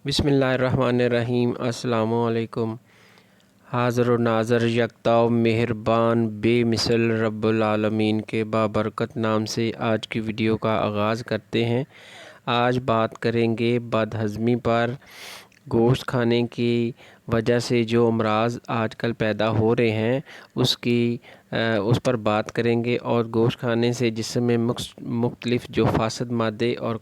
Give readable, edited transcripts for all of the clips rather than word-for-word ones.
बिस्मिल्लाहिर्रहमानिर्रहीम। अस्सलामु अलैकुम। हाज़िर व नाज़र यकता मेहरबान बेमिसल रब्बुल आलमीन के बाबरकत नाम से आज की वीडियो का आगाज़ करते हैं। आज बात करेंगे बदहज़मी पर। गोश्त खाने की वजह से जो अमराज़ आजकल पैदा हो रहे हैं उस पर बात करेंगे, और गोश्त खाने से जिस्म में मुख्तलिफ़ जो फासद मादे और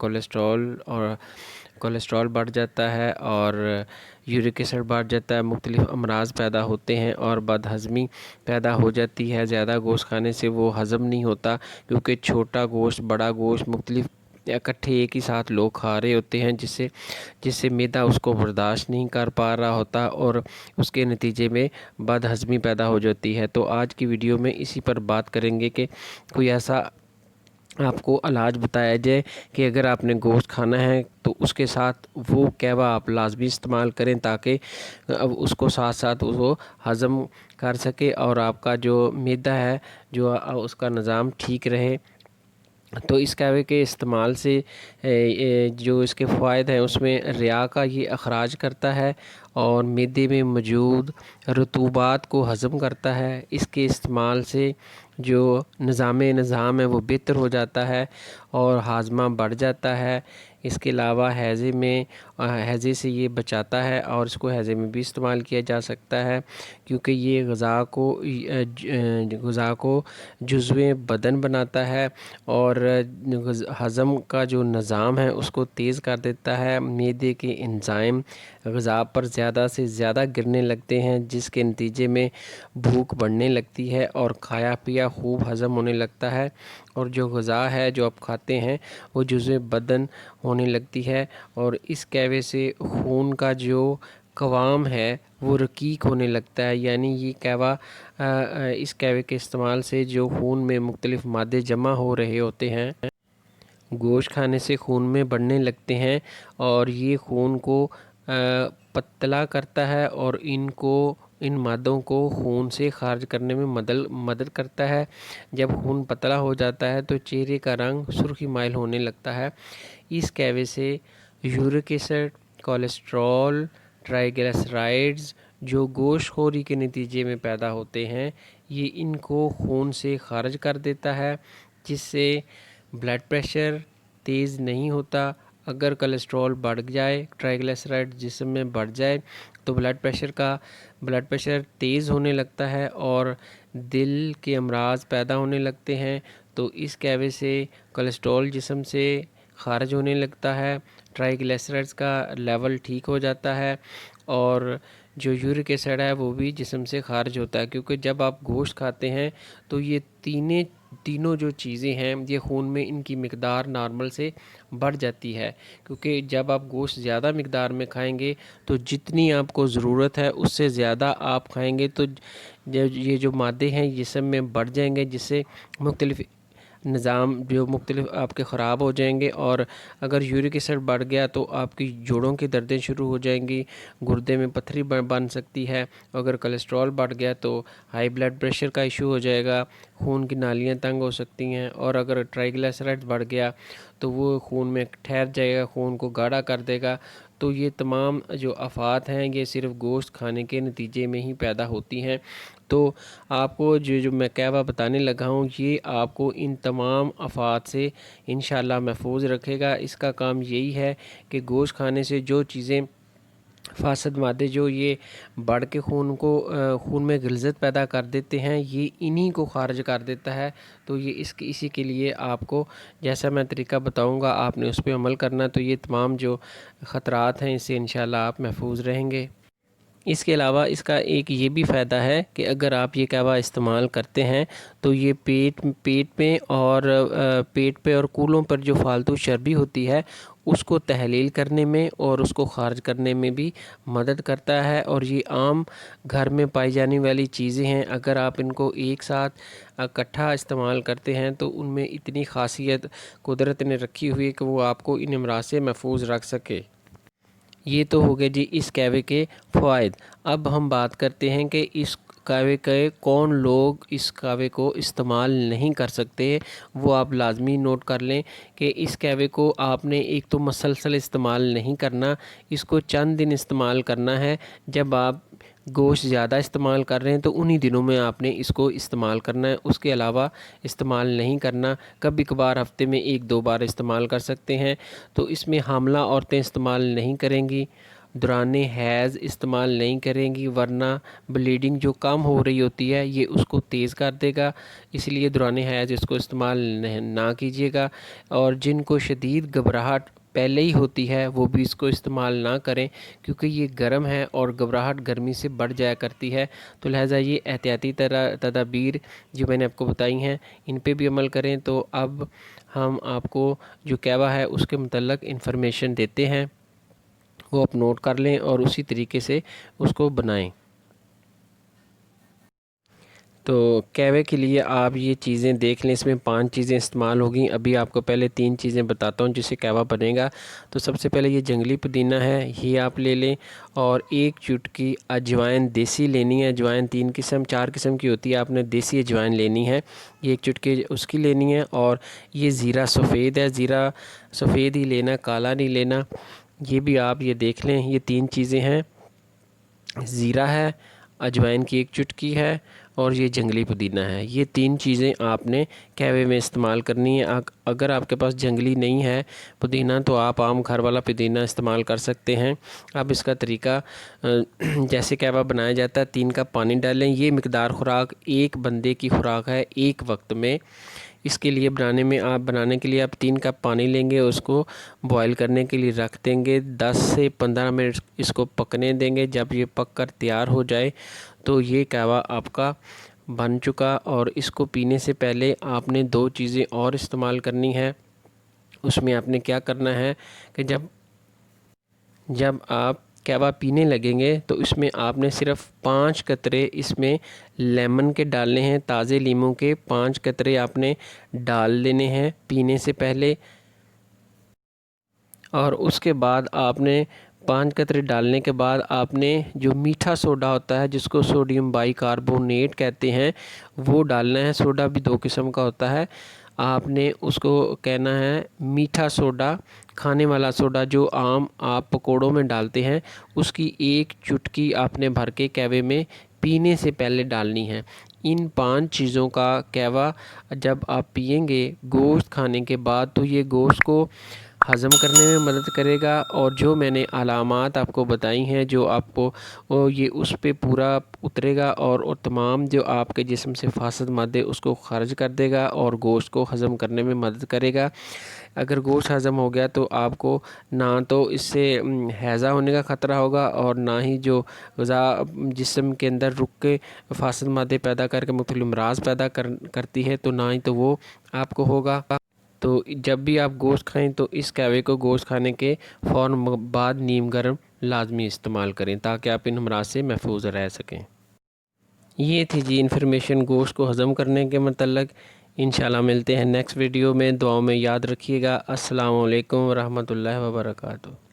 कोलेस्ट्रॉल बढ़ जाता है और यूरिक एसिड बढ़ जाता है, मुख्तलिफ़ अमराज़ पैदा होते हैं और बदहज़मी पैदा हो जाती है। ज़्यादा गोश्त खाने से वो हज़म नहीं होता, क्योंकि छोटा गोश्त बड़ा गोश्त मुख्तलिफ़ इकट्ठे एक ही साथ लोग खा रहे होते हैं, जिससे मैदा उसको बर्दाश्त नहीं कर पा रहा होता और उसके नतीजे में बदहज़मी पैदा हो जाती है। तो आज की वीडियो में इसी पर बात करेंगे कि कोई ऐसा आपको इलाज बताया जाए कि अगर आपने गोश्त खाना है तो उसके साथ वो कहवा आप लाजमी इस्तेमाल करें, ताकि अब उसको साथ साथ वो हज़म कर सके और आपका जो मैदा है जो उसका निज़ाम ठीक रहे। तो इस कहवे के इस्तेमाल से जो इसके फ़ायदे हैं उसमें रिया का ये अखराज करता है और मैदे में मौजूद रतूबात को हज़म करता है। इसके इस्तेमाल से जो निज़ाम है वो बेहतर हो जाता है और हाजमा बढ़ जाता है। इसके अलावा हैज़े से ये बचाता है और इसको हैज़े में भी इस्तेमाल किया जा सकता है, क्योंकि ये ग़ज़ा को जुज़्वे बदन बनाता है और हज़म का जो निज़ाम है उसको तेज़ कर देता है। मैदे के एंजाइम ग़ज़ा पर ज़्यादा से ज़्यादा गिरने लगते हैं, जिसके नतीजे में भूख बढ़ने लगती है और खाया पिया खूब हज़म होने लगता है, और जो ग़ज़ा है जो आप खाते हैं वो जुज़्वे बदन होने लगती है। और इस कहवे से खून का जो क़वाम है वो रकीक होने लगता है, यानी ये कहवा इस कहवे के इस्तेमाल से जो खून में मुख्तलिफ़ मादे जमा हो रहे होते हैं गोश्त खाने से खून में बढ़ने लगते हैं, और ये खून को पतला करता है और इन मादों को खून से खारिज करने में मदद करता है। जब खून पतला हो जाता है तो चेहरे का रंग सुर्खी माइल होने लगता है। इस कहवे से यूरिक एसिड, कोलेस्ट्रॉल, ट्राइग्लिसराइड्स जो गोश्तखोरी के नतीजे में पैदा होते हैं, ये इनको खून से खारिज कर देता है, जिससे ब्लड प्रेशर तेज़ नहीं होता। अगर कोलेस्ट्रॉल बढ़ जाए, ट्राइग्लिसराइड जिस्म में बढ़ जाए, तो ब्लड प्रेशर तेज़ होने लगता है और दिल के अमराज पैदा होने लगते हैं। तो इस कहवे से कोलेस्ट्रॉल जिस्म से खारिज होने लगता है, ट्राइग्लिसराइड्स का लेवल ठीक हो जाता है और जो यूरिक एसिड है वो भी जिस्म से खारिज होता है। क्योंकि जब आप गोश्त खाते हैं तो ये तीनों जो चीज़ें हैं ये खून में इनकी मिक़दार नॉर्मल से बढ़ जाती है, क्योंकि जब आप गोश्त ज़्यादा मिक़दार में खाएंगे तो जितनी आपको ज़रूरत है उससे ज़्यादा आप खाएंगे तो ये जो मादे हैं जिस्म में बढ़ जाएंगे, जिससे मुख्तलिफ़ निज़ाम जो मुख्तलिफ़ आपके ख़राब हो जाएंगे। और अगर यूरिक एसिड बढ़ गया तो आपकी जोड़ों की दर्दें शुरू हो जाएंगी, गुर्दे में पथरी बन सकती है। अगर कोलेस्ट्रॉल बढ़ गया तो हाई ब्लड प्रेशर का इशू हो जाएगा, खून की नालियाँ तंग हो सकती हैं। और अगर ट्राइग्लिसराइड्स बढ़ गया तो वो खून में ठहर जाएगा, खून को गाढ़ा कर देगा। तो ये तमाम जो आफ़ात हैं ये सिर्फ़ गोश्त खाने के नतीजे में ही पैदा होती हैं। तो आपको जो मैं कहवा बताने लगा हूँ ये आपको इन तमाम आफ़ात से इंशाअल्लाह महफूज रखेगा। इसका काम यही है कि गोश्त खाने से जो चीज़ें फासद मादे जो ये बढ़ के खून में ग़िल्ज़त पैदा कर देते हैं, ये इन्हीं को खारिज कर देता है। तो ये इसी के लिए आपको जैसा मैं तरीका बताऊंगा आपने उस पर अमल करना, तो ये तमाम जो ख़तरात हैं इससे इंशाअल्लाह आप महफूज रहेंगे। इसके अलावा इसका एक ये भी फ़ायदा है कि अगर आप ये कहवा इस्तेमाल करते हैं तो ये पेट पे और कूलों पर जो फालतू चर्बी होती है उसको तहलील करने में और उसको खारिज करने में भी मदद करता है। और ये आम घर में पाई जाने वाली चीज़ें हैं, अगर आप इनको एक साथ इकट्ठा इस्तेमाल करते हैं तो उनमें इतनी खासियत कुदरत ने रखी हुई है कि वो आपको इन अमराज से महफूज रख सके। ये तो हो गए जी इस कहवे के फ़वाइद। अब हम बात करते हैं कि इस قہوے کے کون لوگ اس قہوے کو استعمال نہیں کر سکتے، وہ آپ لازمی نوٹ کر لیں کہ اس قہوے کو آپ نے ایک تو مسلسل استعمال نہیں کرنا، اس کو چند دن استعمال کرنا ہے۔ جب آپ گوشت زیادہ استعمال کر رہے ہیں تو انہی دنوں میں آپ نے اس کو استعمال کرنا ہے، اس کے علاوہ استعمال نہیں کرنا۔ کبھی کبھار ہفتے میں 1-2 بار استعمال کر سکتے ہیں۔ تو اس میں حاملہ عورتیں استعمال نہیں کریں گی، دوران حیض استعمال نہیں کریں گی، ورنہ بلیڈنگ جو کم ہو رہی ہوتی ہے یہ اس کو تیز کر دے گا، اس لیے دوران حیض اس کو استعمال نہ کیجیے گا۔ اور جن کو شدید گھبراہٹ پہلے ہی ہوتی ہے وہ بھی اس کو استعمال نہ کریں، کیونکہ یہ گرم ہے اور گھبراہٹ گرمی سے بڑھ جایا کرتی ہے۔ تو لہٰذا یہ احتیاطی تدابیر جو میں نے آپ کو بتائی ہیں ان پہ بھی عمل کریں۔ تو اب ہم آپ کو جو قہوہ ہے اس کے متعلق انفارمیشن دیتے ہیں، وہ آپ نوٹ کر لیں اور اسی طریقے سے اس کو بنائیں۔ تو قہوے کے لیے آپ یہ چیزیں دیکھ لیں، اس میں 5 چیزیں استعمال ہوگی۔ ابھی آپ کو پہلے 3 چیزیں بتاتا ہوں جس سے قہوہ بنے گا۔ تو سب سے پہلے یہ جنگلی پودینہ ہے، یہ آپ لے لیں، اور 1 چٹکی اجوائن دیسی لینی ہے۔ اجوائن 4 قسم کی ہوتی ہے، آپ نے دیسی اجوائن لینی ہے، یہ 1 چٹکی اس کی لینی ہے۔ اور یہ زیرہ سفید ہے، زیرہ سفید ہی لینا، کالا نہیں لینا، یہ بھی آپ یہ دیکھ لیں۔ یہ 3 چیزیں ہیں، زیرہ ہے، اجوائن کی 1 چٹکی ہے، اور یہ جنگلی پودینہ ہے۔ یہ 3 چیزیں آپ نے قہوے میں استعمال کرنی ہے۔ اگر آپ کے پاس جنگلی نہیں ہے پودینہ تو آپ عام گھر والا پودینہ استعمال کر سکتے ہیں۔ اب اس کا طریقہ جیسے قہوہ بنایا جاتا ہے، 3 کپ پانی ڈالیں۔ یہ مقدار خوراک ایک بندے کی خوراک ہے ایک وقت میں۔ اس کے لیے بنانے کے لیے آپ 3 کپ پانی لیں گے، اس کو بوائل کرنے کے لیے رکھ دیں گے، 10 سے 15 منٹ اس کو پکنے دیں گے۔ جب یہ پک کر تیار ہو جائے تو یہ قہوہ آپ کا بن چکا۔ اور اس کو پینے سے پہلے آپ نے 2 چیزیں اور استعمال کرنی ہے۔ اس میں آپ نے کیا کرنا ہے کہ جب آپ قہوہ پینے لگیں گے تو اس میں آپ نے صرف 5 قطرے اس میں لیمن کے ڈالنے ہیں، تازے لیموں کے 5 قطرے آپ نے ڈال لینے ہیں پینے سے پہلے۔ اور اس کے بعد آپ نے 5 قطرے ڈالنے کے بعد آپ نے جو میٹھا سوڈا ہوتا ہے جس کو سوڈیم بائی کاربونیٹ کہتے ہیں وہ ڈالنا ہے۔ سوڈا بھی 2 قسم کا ہوتا ہے، آپ نے اس کو کہنا ہے میٹھا سوڈا، کھانے والا سوڈا جو عام آپ پکوڑوں میں ڈالتے ہیں، اس کی 1 چٹکی آپ نے بھر کے قہوے میں پینے سے پہلے ڈالنی ہے۔ ان 5 چیزوں کا قہوہ جب آپ پئیں گے گوشت کھانے کے بعد تو یہ گوشت کو ہضم کرنے میں مدد کرے گا، اور جو میں نے علامات آپ کو بتائی ہیں جو آپ کو یہ اس پہ پورا اترے گا، اور تمام جو آپ کے جسم سے فاسد مادے اس کو خارج کر دے گا اور گوشت کو ہضم کرنے میں مدد کرے گا۔ اگر گوشت ہضم ہو گیا تو آپ کو نہ تو اس سے ہیضہ ہونے کا خطرہ ہوگا، اور نہ ہی جو غذا جسم کے اندر رک کے فاسد مادے پیدا کر کے مختلف امراض پیدا کرتی ہے تو نہ ہی تو وہ آپ کو ہوگا۔ تو جب بھی آپ گوشت کھائیں تو اس قہوے کو گوشت کھانے کے فوراً بعد نیم گرم لازمی استعمال کریں تاکہ آپ ان امراض سے محفوظ رہ سکیں۔ یہ تھی جی انفارمیشن گوشت کو ہضم کرنے کے متعلق۔ انشاءاللہ ملتے ہیں نیکسٹ ویڈیو میں، دعاؤں میں یاد رکھیے گا۔ السلام علیکم ورحمۃ اللہ وبرکاتہ۔